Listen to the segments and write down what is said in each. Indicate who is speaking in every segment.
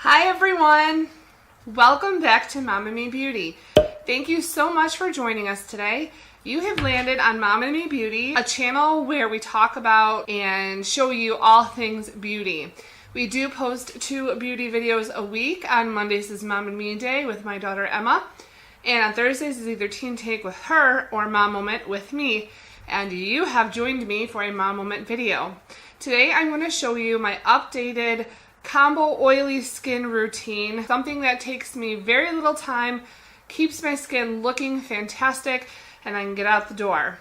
Speaker 1: Hi everyone! Welcome back to Mom and Me Beauty. Thank you so much for joining us today. You have landed on Mom and Me Beauty, a channel where we talk about and show you all things beauty. We do post 2 beauty videos a week. On Mondays is Mom and Me Day with my daughter Emma, and on Thursdays is either Teen Take with her or Mom Moment with me. And you have joined me for a Mom Moment video. Today I'm going to show you my updated combo oily skin routine, something that takes me very little time, keeps my skin looking fantastic, and I can get out the door.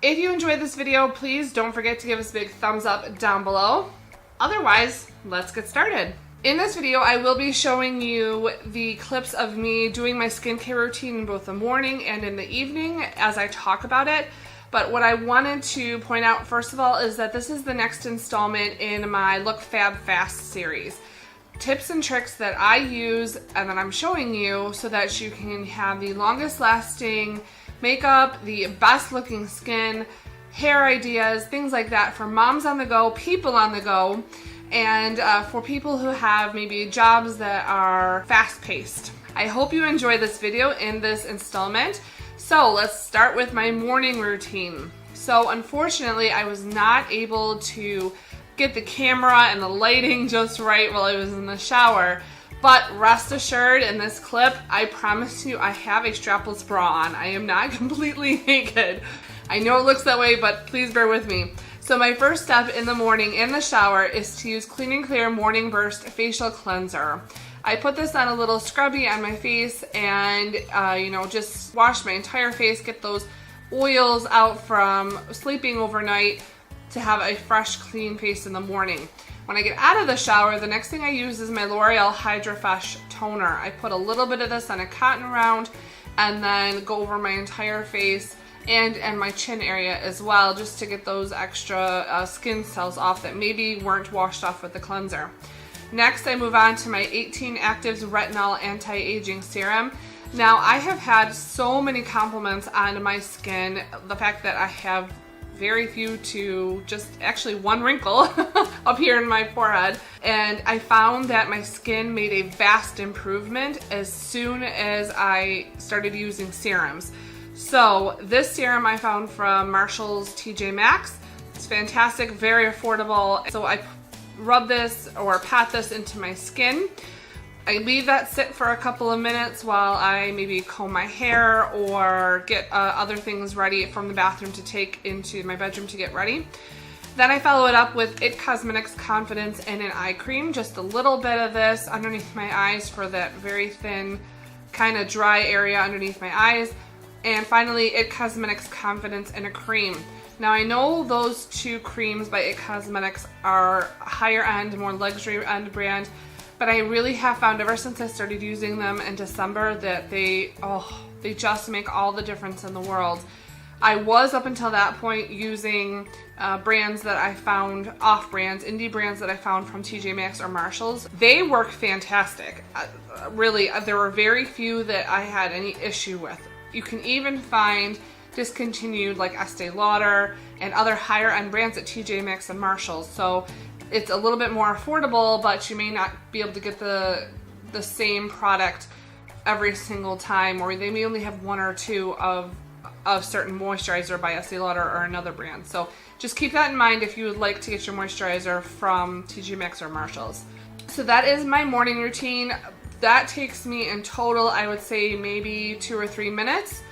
Speaker 1: If you enjoyed this video, please don't forget to give us a big thumbs up down below. Otherwise, let's get started. In this video, I will be showing you the clips of me doing my skincare routine in both the morning and in the evening as I talk about it. But what I wanted to point out first of all is that this is the next installment in my Look Fab Fast series. Tips and tricks that I use and that I'm showing you so that you can have the longest lasting makeup, the best looking skin, hair ideas, things like that for moms on the go, people on the go, and for people who have maybe jobs that are fast paced. I hope you enjoy this video in this installment. So let's start with my morning routine. So unfortunately, I was not able to get the camera and the lighting just right while I was in the shower. But rest assured, in this clip, I promise you I have a strapless bra on. I am not completely naked. I know it looks that way, but please bear with me. So my first step in the morning in the shower is to use Clean and Clear Morning Burst Facial Cleanser. I put this on a little scrubby on my face and, just wash my entire face, get those oils out from sleeping overnight to have a fresh, clean face in the morning. When I get out of the shower, the next thing I use is my L'Oreal Hydrafresh toner. I put a little bit of this on a cotton round and then go over my entire face and my chin area as well, just to get those extra skin cells off that maybe weren't washed off with the cleanser. Next, I move on to my 18 Actives Retinol Anti-Aging Serum. Now, I have had so many compliments on my skin, the fact that I have very few to just actually one wrinkle up here in my forehead, and I found that my skin made a vast improvement as soon as I started using serums. So this serum I found from Marshall's TJ Maxx. It's fantastic, very affordable. So I rub this or pat this into my skin. I leave that sit for a couple of minutes while I maybe comb my hair or get other things ready from the bathroom to take into my bedroom to get ready. Then I follow it up with IT Cosmetics Confidence in an eye cream. Just a little bit of this underneath my eyes for that very thin kind of dry area underneath my eyes. And finally, IT Cosmetics Confidence in a cream. Now I know those 2 creams by IT Cosmetics are higher end, more luxury end brand, but I really have found ever since I started using them in December that they just make all the difference in the world. I was up until that point using brands that I found off-brands, indie brands that I found from TJ Maxx or Marshall's. They work fantastic. Really, there were very few that I had any issue with. You can even find discontinued like Estee Lauder and other higher end brands at TJ Maxx and Marshall's. So it's a little bit more affordable, but you may not be able to get the same product every single time, or they may only have 1 or 2 of certain moisturizer by Estee Lauder or another brand. So just keep that in mind if you would like to get your moisturizer from TJ Maxx or Marshall's. So that is my morning routine. That takes me in total, I would say maybe 2 or 3 minutes.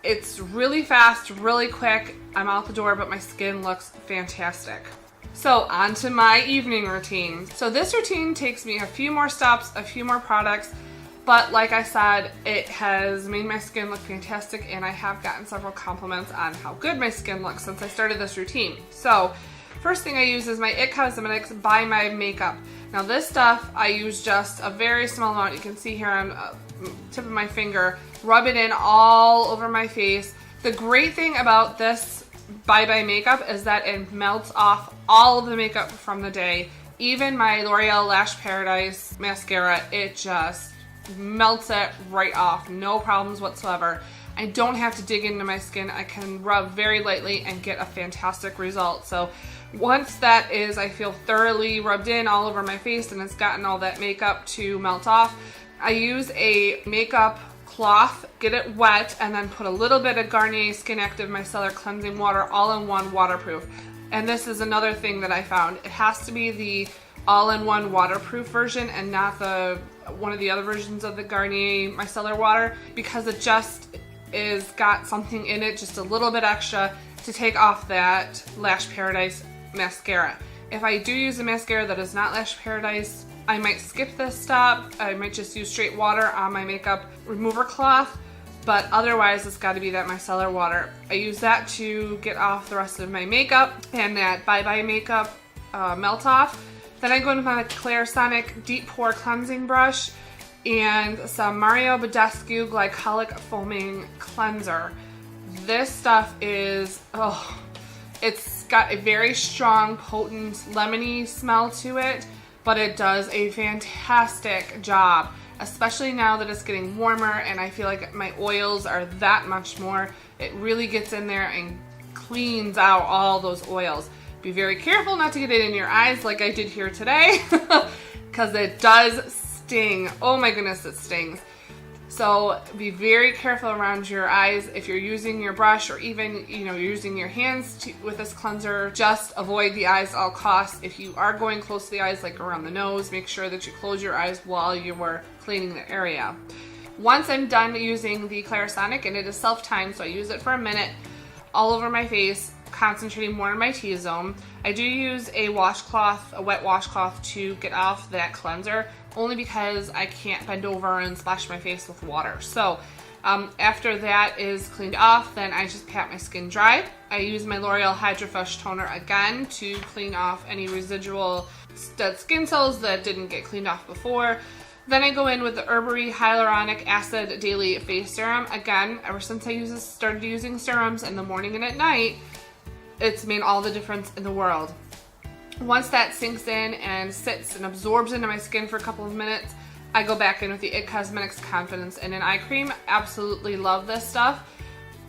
Speaker 1: It's really fast, really quick. I'm out the door, but my skin looks fantastic. So on to my evening routine. So this routine takes me a few more steps, a few more products, but like I said, it has made my skin look fantastic, and I have gotten several compliments on how good my skin looks since I started this routine. So first thing I use is my IT Cosmetics By My Makeup. Now this stuff, I use just a very small amount. You can see here on the tip of my finger. Rub it in all over my face. The great thing about this By My Makeup is that it melts off all of the makeup from the day. Even my L'Oreal Lash Paradise mascara, it just melts it right off. No problems whatsoever. I don't have to dig into my skin. I can rub very lightly and get a fantastic result. So Once that is, I feel, thoroughly rubbed in all over my face and it's gotten all that makeup to melt off, I use a makeup cloth, get it wet, and then put a little bit of Garnier SkinActive Micellar Cleansing Water, all-in-one waterproof. And this is another thing that I found. It has to be the all-in-one waterproof version and not the one of the other versions of the Garnier Micellar water, because it just is got something in it, just a little bit extra, to take off that Lash Paradise mascara. If I do use a mascara that is not Lash Paradise, I might skip this step. I might just use straight water on my makeup remover cloth, but otherwise it's got to be that micellar water. I use that to get off the rest of my makeup and that Bye Bye makeup melt off. Then I go into my Clarisonic Deep Pore Cleansing Brush and some Badescu Glycolic Foaming Cleanser. This stuff is, it's got a very strong, potent, lemony smell to it, but it does a fantastic job, especially now that it's getting warmer and I feel like my oils are that much more. It really gets in there and cleans out all those oils. Be very careful not to get it in your eyes like I did here today, because it does sting. Oh my goodness, it stings. So be very careful around your eyes if you're using your brush, or even, you're using your hands with this cleanser. Just avoid the eyes at all costs. If you are going close to the eyes, like around the nose, make sure that you close your eyes while you were cleaning the area. Once I'm done using the Clarisonic, and it is self-timed, so I use it for a minute all over my face, concentrating more on my T-zone, I do use a washcloth, a wet washcloth, to get off that cleanser, only because I can't bend over and splash my face with water. So after that is cleaned off, then I just pat my skin dry. I use my L'Oreal Hydrafresh toner again to clean off any residual dead skin cells that didn't get cleaned off before. Then I go in with the Herbiarie Hyaluronic Acid Daily Face Serum. Again, ever since I started using serums in the morning and at night, it's made all the difference in the world. Once that sinks in and sits and absorbs into my skin for a couple of minutes, I go back in with the IT Cosmetics Confidence in an Eye Cream. Absolutely love this stuff.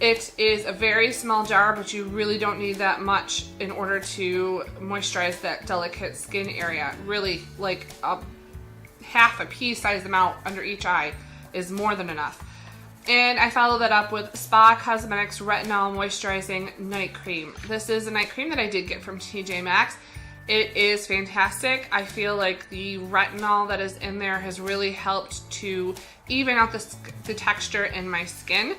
Speaker 1: It is a very small jar, but you really don't need that much in order to moisturize that delicate skin area. Really, like half a pea-sized amount under each eye is more than enough. And I follow that up with Spa Cosmetics Retinol Moisturizing Night Cream. This is a night cream that I did get from TJ Maxx. It is fantastic. I feel like the retinol that is in there has really helped to even out the texture in my skin.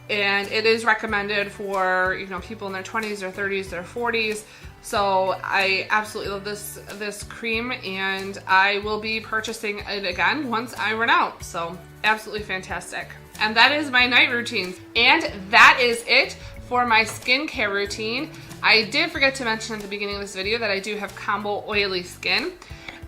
Speaker 1: And it is recommended for, people in their 20s, their 30s, their 40s. So I absolutely love this cream, and I will be purchasing it again once I run out. So absolutely fantastic. And that is my night routine. And that is it for my skincare routine. I did forget to mention at the beginning of this video that I do have combo oily skin.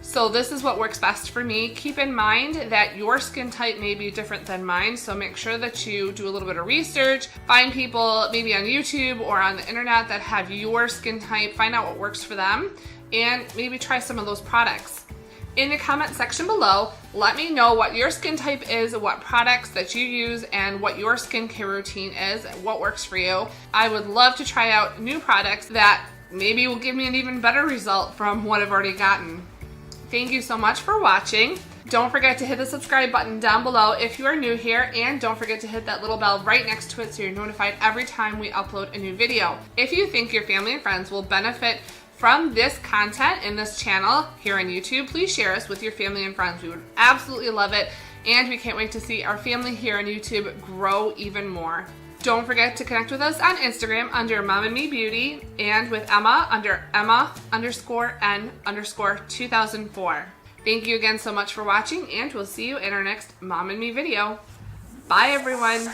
Speaker 1: So this is what works best for me. Keep in mind that your skin type may be different than mine, so make sure that you do a little bit of research, find people maybe on YouTube or on the internet that have your skin type, find out what works for them, and maybe try some of those products. In the comment section below, let me know what your skin type is, what products that you use, and what your skincare routine is, what works for you. I would love to try out new products that maybe will give me an even better result from what I've already gotten. Thank you so much for watching. Don't forget to hit the subscribe button down below if you are new here, and don't forget to hit that little bell right next to it so you're notified every time we upload a new video. If you think your family and friends will benefit from this content in this channel here on YouTube, please share us with your family and friends. We would absolutely love it, and we can't wait to see our family here on YouTube grow even more. Don't forget to connect with us on Instagram under Mom and Me Beauty, and with Emma under Emma_N_2004. Thank you again so much for watching, and we'll see you in our next Mom and Me video. Bye everyone.